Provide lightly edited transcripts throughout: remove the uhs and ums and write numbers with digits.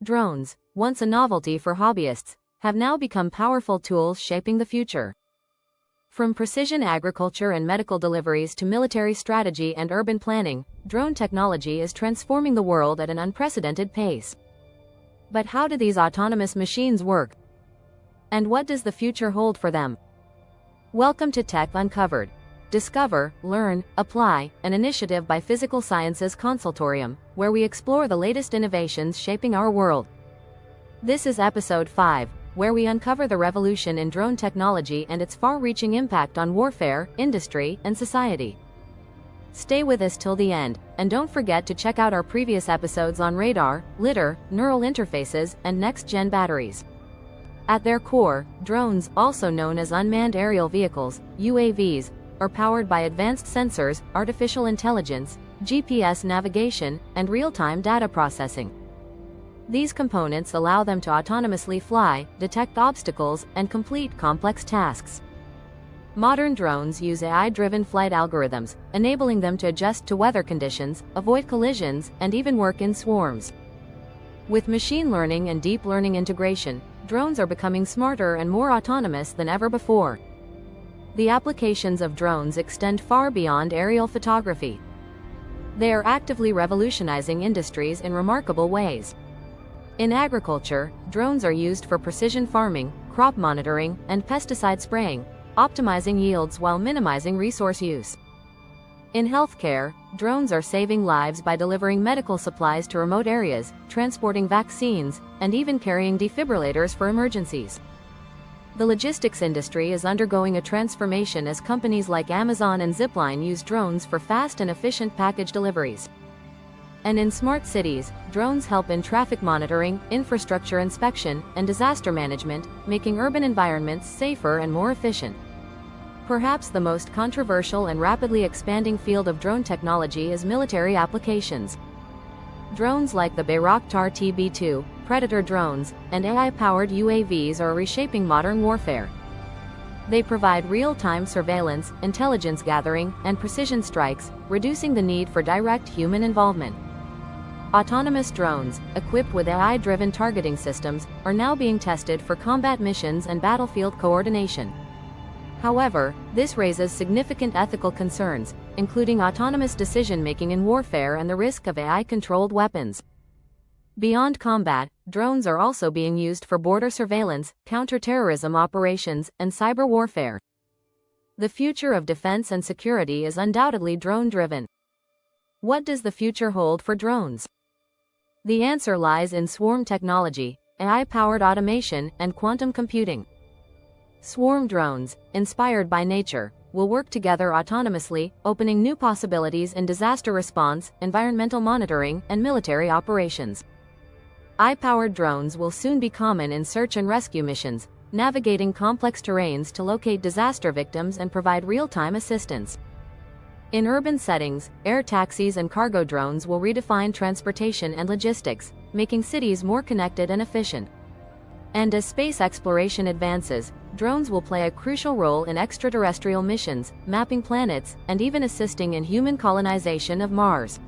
Drones, once a novelty for hobbyists, have now become powerful tools shaping the future. From precision agriculture and medical deliveries to military strategy and urban planning, drone technology is transforming the world at an unprecedented pace. But how do these autonomous machines work? And what does the future hold for them? Welcome to Tech Uncovered. Discover, learn, apply, an initiative by Physical Sciences Consultorium, where we explore the latest innovations shaping our world. This is episode 5, where we uncover the revolution in drone technology and its far-reaching impact on warfare, industry, and society. Stay with us till the end, and don't forget to check out our previous episodes on radar, lidar, neural interfaces, and next-gen batteries. At their core, drones, also known as unmanned aerial vehicles, UAVs, are powered by advanced sensors, artificial intelligence, GPS navigation, and real-time data processing. These components allow them to autonomously fly, detect obstacles, and complete complex tasks. Modern drones use AI-driven flight algorithms, enabling them to adjust to weather conditions, avoid collisions, and even work in swarms. With machine learning and deep learning integration, drones are becoming smarter and more autonomous than ever before. The applications of drones extend far beyond aerial photography. They are actively revolutionizing industries in remarkable ways. In agriculture, drones are used for precision farming, crop monitoring, and pesticide spraying, optimizing yields while minimizing resource use. In healthcare, drones are saving lives by delivering medical supplies to remote areas, transporting vaccines, and even carrying defibrillators for emergencies. The logistics industry is undergoing a transformation as companies like Amazon and Zipline use drones for fast and efficient package deliveries. And in smart cities, drones help in traffic monitoring, infrastructure inspection, and disaster management, making urban environments safer and more efficient. Perhaps the most controversial and rapidly expanding field of drone technology is military applications. Drones like the Bayraktar TB2, Predator drones, and AI-powered UAVs are reshaping modern warfare. They provide real-time surveillance, intelligence gathering, and precision strikes, reducing the need for direct human involvement. Autonomous drones, equipped with AI-driven targeting systems, are now being tested for combat missions and battlefield coordination. However, this raises significant ethical concerns, including autonomous decision-making in warfare and the risk of AI-controlled weapons. Beyond combat, drones are also being used for border surveillance, counter-terrorism operations, and cyber warfare. The future of defense and security is undoubtedly drone-driven. What does the future hold for drones? The answer lies in swarm technology, AI-powered automation, and quantum computing. Swarm drones, inspired by nature, will work together autonomously, opening new possibilities in disaster response, environmental monitoring, and military operations. AI-powered drones will soon be common in search and rescue missions, navigating complex terrains to locate disaster victims and provide real-time assistance. In urban settings, air taxis and cargo drones will redefine transportation and logistics, making cities more connected and efficient. And as space exploration advances, drones will play a crucial role in extraterrestrial missions, mapping planets, and even assisting in human colonization of Mars.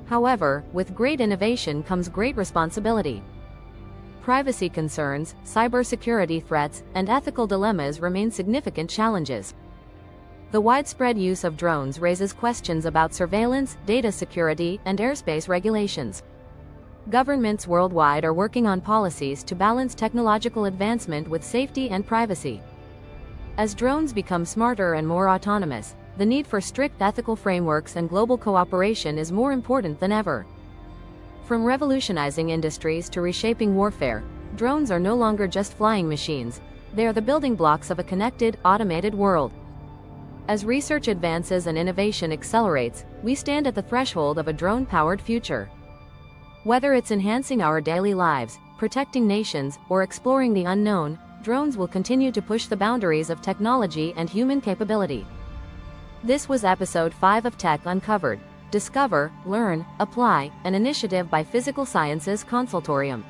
However, with great innovation comes great responsibility. Privacy concerns, cybersecurity threats, and ethical dilemmas remain significant challenges. The widespread use of drones raises questions about surveillance, data security, and airspace regulations. Governments worldwide are working on policies to balance technological advancement with safety and privacy. As drones become smarter and more autonomous, the need for strict ethical frameworks and global cooperation is more important than ever. From revolutionizing industries to reshaping warfare, drones are no longer just flying machines, they are the building blocks of a connected, automated world. As research advances and innovation accelerates, we stand at the threshold of a drone-powered future. Whether it's enhancing our daily lives, protecting nations, or exploring the unknown, drones will continue to push the boundaries of technology and human capability. This was episode 5 of Tech Uncovered. Discover, learn, apply, an initiative by Physical Sciences Consultorium.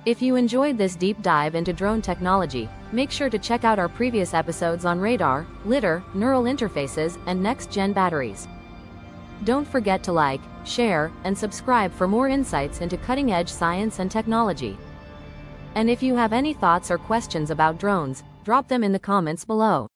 If you enjoyed this deep dive into drone technology, make sure to check out our previous episodes on radar, lidar, neural interfaces, and next-gen batteries. Don't forget to like, share, and subscribe for more insights into cutting-edge science and technology. And if you have any thoughts or questions about drones, drop them in the comments below.